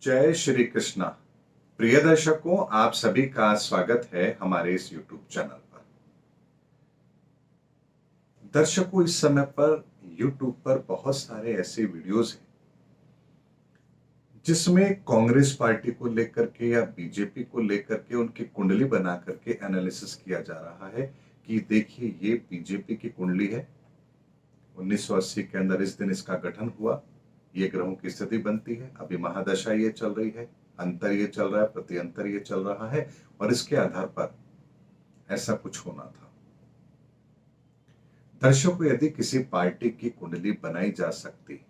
जय श्री कृष्णा। प्रिय दर्शकों, आप सभी का स्वागत है हमारे इस YouTube चैनल पर। दर्शकों, इस समय पर YouTube पर बहुत सारे ऐसे वीडियोस हैं जिसमें कांग्रेस पार्टी को लेकर के या बीजेपी को लेकर के उनकी कुंडली बना करके एनालिसिस किया जा रहा है कि देखिए, ये बीजेपी की कुंडली है। 1980 के अंदर इस दिन इसका गठन हुआ, ये ग्रहों की स्थिति बनती है, अभी महादशा ये चल रही है, अंतर ये चल रहा है, प्रति अंतर ये चल रहा है और इसके आधार पर ऐसा कुछ होना था। दर्शकों, यदि किसी पार्टी की कुंडली बनाई जा सकती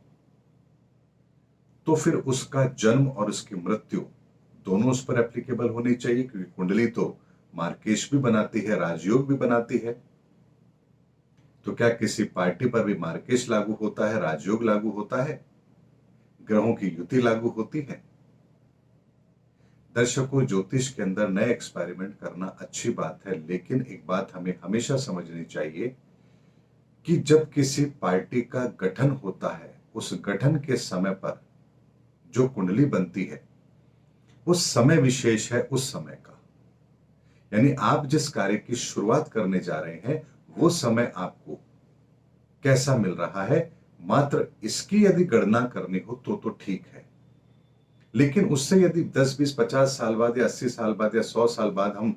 तो फिर उसका जन्म और उसकी मृत्यु दोनों उस पर एप्लीकेबल होनी चाहिए, क्योंकि कुंडली तो मार्केश भी बनाती है, राजयोग भी बनाती है। तो क्या किसी पार्टी पर भी मार्केश लागू होता है, राजयोग लागू होता है, ग्रहों की युति लागू होती है? दर्शकों, ज्योतिष के अंदर नए एक्सपेरिमेंट करना अच्छी बात है, लेकिन एक बात हमें हमेशा समझनी चाहिए कि जब किसी पार्टी का गठन होता है, उस गठन के समय पर जो कुंडली बनती है उस समय विशेष है, उस समय का। यानी आप जिस कार्य की शुरुआत करने जा रहे हैं वो समय आपको कैसा मिल रहा है, मात्र इसकी यदि गणना करनी हो तो ठीक है। लेकिन उससे यदि 10, 20, 50 साल बाद या 80 साल बाद या 100 साल बाद हम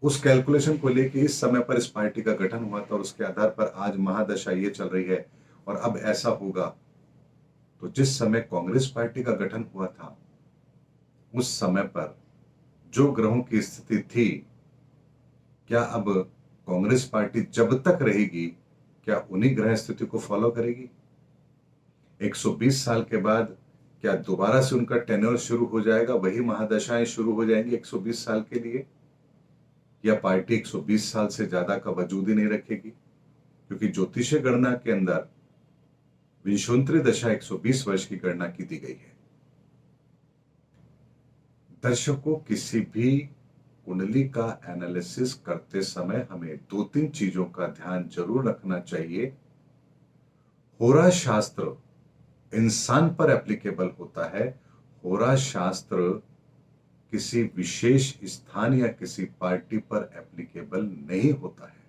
उस कैलकुलेशन को लेके इस समय पर इस पार्टी का गठन हुआ था और उसके आधार पर आज महादशा ये चल रही है और अब ऐसा होगा, तो जिस समय कांग्रेस पार्टी का गठन हुआ था उस समय पर जो ग्रहों की स्थिति थी, क्या अब कांग्रेस पार्टी जब तक रहेगी क्या उन्हीं ग्रह स्थिति को फॉलो करेगी? 120 साल के बाद क्या दोबारा से उनका टेन्योर शुरू हो जाएगा, वही महादशाएं शुरू हो जाएंगी 120 साल के लिए? या पार्टी 120 साल से ज्यादा का वजूद ही नहीं रखेगी? क्योंकि ज्योतिषीय गणना के अंदर विंशोत्तरी दशा 120 वर्ष की गणना की दी गई है। दर्शकों, किसी भी कुंडली का एनालिसिस करते समय हमें 2-3 चीजों का ध्यान जरूर रखना चाहिए। होरा शास्त्र इंसान पर एप्लीकेबल होता है, होरा शास्त्र किसी विशेष स्थान या किसी पार्टी पर एप्लीकेबल नहीं होता है।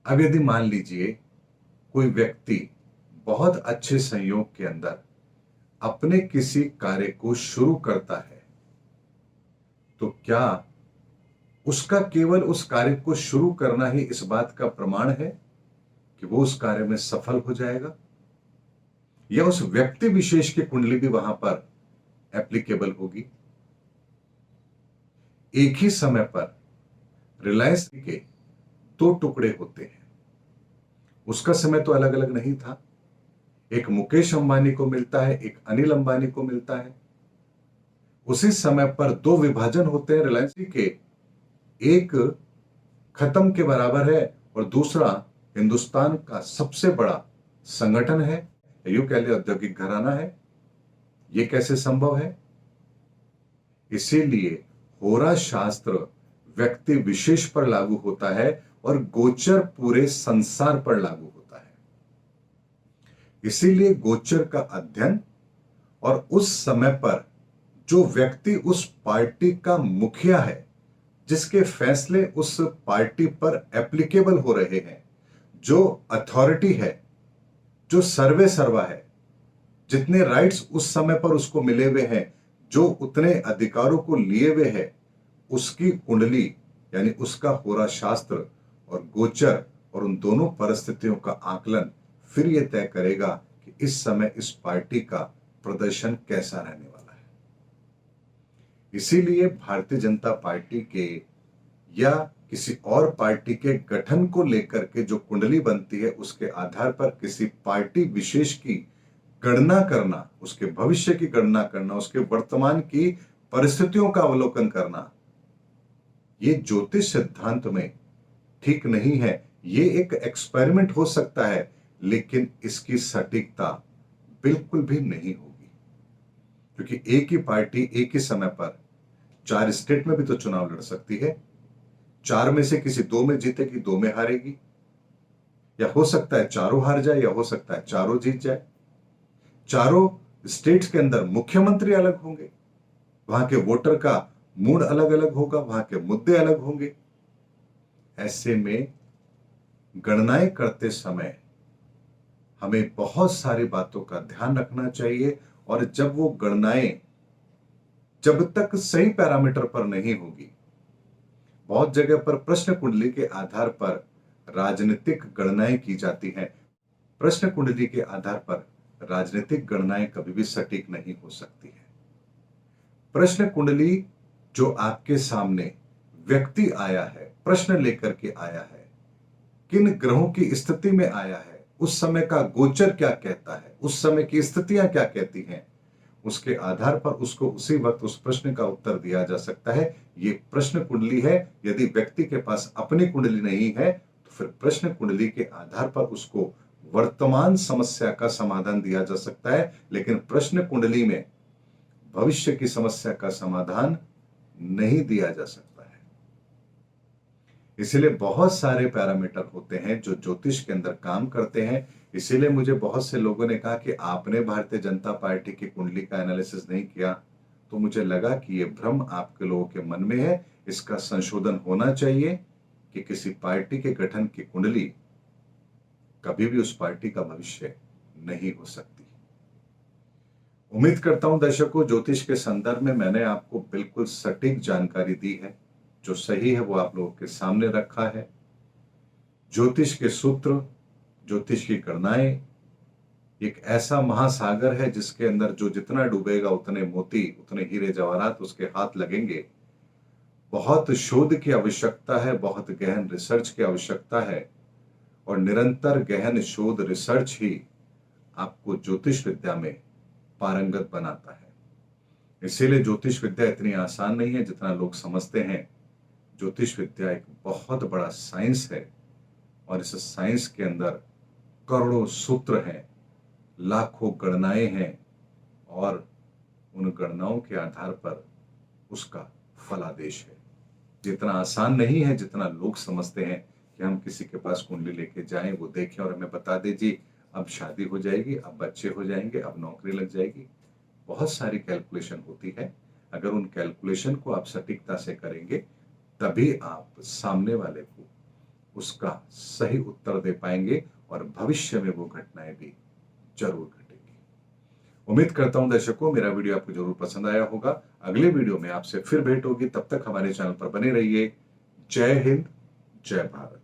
अब यदि मान लीजिए कोई व्यक्ति बहुत अच्छे संयोग के अंदर अपने किसी कार्य को शुरू करता है, तो क्या उसका केवल उस कार्य को शुरू करना ही इस बात का प्रमाण है कि वो उस कार्य में सफल हो जाएगा? या उस व्यक्ति विशेष की कुंडली भी वहां पर एप्लीकेबल होगी? एक ही समय पर रिलायंस के 2 टुकड़े होते हैं, उसका समय तो अलग अलग नहीं था। एक मुकेश अंबानी को मिलता है, एक अनिल अंबानी को मिलता है। उसी समय पर 2 विभाजन होते हैं रिलायंस के, एक खत्म के बराबर है और दूसरा हिंदुस्तान का सबसे बड़ा संगठन है, यूं कह ले औद्योगिक घराना है। यह कैसे संभव है? इसीलिए होरा शास्त्र व्यक्ति विशेष पर लागू होता है और गोचर पूरे संसार पर लागू होता है। इसीलिए गोचर का अध्ययन और उस समय पर जो व्यक्ति उस पार्टी का मुखिया है, जिसके फैसले उस पार्टी पर एप्लीकेबल हो रहे हैं, जो अथॉरिटी है, जो सर्वे सर्वा है, जितने राइट्स उस समय पर उसको मिले हुए हैं, जो उतने अधिकारों को लिए हुए है, उसकी कुंडली यानी उसका होरा शास्त्र और गोचर और उन दोनों परिस्थितियों का आकलन फिर यह तय करेगा कि इस समय इस पार्टी का प्रदर्शन कैसा रहने वाला है। इसीलिए भारतीय जनता पार्टी के या किसी और पार्टी के गठन को लेकर के जो कुंडली बनती है, उसके आधार पर किसी पार्टी विशेष की गणना करना, उसके भविष्य की गणना करना, उसके वर्तमान की परिस्थितियों का अवलोकन करना, ये ज्योतिष सिद्धांत में ठीक नहीं है। ये एक एक्सपेरिमेंट हो सकता है, लेकिन इसकी सटीकता बिल्कुल भी नहीं होगी, क्योंकि एक ही पार्टी एक ही समय पर 4 स्टेट में भी तो चुनाव लड़ सकती है। 4 में से किसी 2 में जीतेगी, 2 में हारेगी, या हो सकता है चारों हार जाए, या हो सकता है चारों जीत जाए। चारों स्टेट्स के अंदर मुख्यमंत्री अलग होंगे, वहां के वोटर का मूड अलग अलग होगा, वहां के मुद्दे अलग होंगे। ऐसे में गणनाएं करते समय हमें बहुत सारी बातों का ध्यान रखना चाहिए, और जब वो गणनाएं जब तक सही पैरामीटर पर नहीं होगी, बहुत जगह पर प्रश्न कुंडली के आधार पर राजनीतिक गणनाएं की जाती हैं। प्रश्न कुंडली के आधार पर राजनीतिक गणनाएं कभी भी सटीक नहीं हो सकती है। प्रश्न कुंडली जो आपके सामने व्यक्ति आया है, प्रश्न लेकर के आया है, किन ग्रहों की स्थिति में आया है, उस समय का गोचर क्या कहता है, उस समय की स्थितियां क्या कहती हैं, उसके आधार पर उसको उसी वक्त उस प्रश्न का उत्तर दिया जा सकता है। ये प्रश्न कुंडली है। यदि व्यक्ति के पास अपनी कुंडली नहीं है तो फिर प्रश्न कुंडली के आधार पर उसको वर्तमान समस्या का समाधान दिया जा सकता है, लेकिन प्रश्न कुंडली में भविष्य की समस्या का समाधान नहीं दिया जा सकता है। इसीलिए बहुत सारे पैरामीटर होते हैं जो ज्योतिष के अंदर काम करते हैं। इसीलिए मुझे बहुत से लोगों ने कहा कि आपने भारतीय जनता पार्टी की कुंडली का एनालिसिस नहीं किया, तो मुझे लगा कि यह भ्रम आपके लोगों के मन में है, इसका संशोधन होना चाहिए कि किसी पार्टी के गठन की कुंडली कभी भी उस पार्टी का भविष्य नहीं हो सकती। उम्मीद करता हूं दर्शकों, ज्योतिष के संदर्भ में मैंने आपको बिल्कुल सटीक जानकारी दी है, जो सही है वो आप लोगों के सामने रखा है। ज्योतिष के सूत्र, ज्योतिष की गणनाएं एक ऐसा महासागर है जिसके अंदर जो जितना डूबेगा उतने मोती, उतने हीरे जवाहरात उसके हाथ लगेंगे। बहुत शोध की आवश्यकता है, बहुत गहन रिसर्च की आवश्यकता है, और निरंतर गहन शोध रिसर्च ही आपको ज्योतिष विद्या में पारंगत बनाता है। इसीलिए ज्योतिष विद्या इतनी आसान नहीं है जितना लोग समझते हैं। ज्योतिष विद्या एक बहुत बड़ा साइंस है, और इस साइंस के अंदर करोड़ों सूत्र हैं, लाखों गणनाएं हैं, और उन गणनाओं के आधार पर उसका फलादेश है। जितना आसान नहीं है जितना लोग समझते हैं कि हम किसी के पास कुंडली लेके जाएं, वो देखें और हमें बता दे जी अब शादी हो जाएगी, अब बच्चे हो जाएंगे, अब नौकरी लग जाएगी। बहुत सारी कैलकुलेशन होती है। अगर उन कैलकुलेशन को आप सटीकता से करेंगे तभी आप सामने वाले को उसका सही उत्तर दे पाएंगे, और भविष्य में वो घटनाएं भी जरूर घटेगी। उम्मीद करता हूं दर्शकों मेरा वीडियो आपको जरूर पसंद आया होगा। अगले वीडियो में आपसे फिर भेंट होगी, तब तक हमारे चैनल पर बने रहिए। जय हिंद, जय भारत।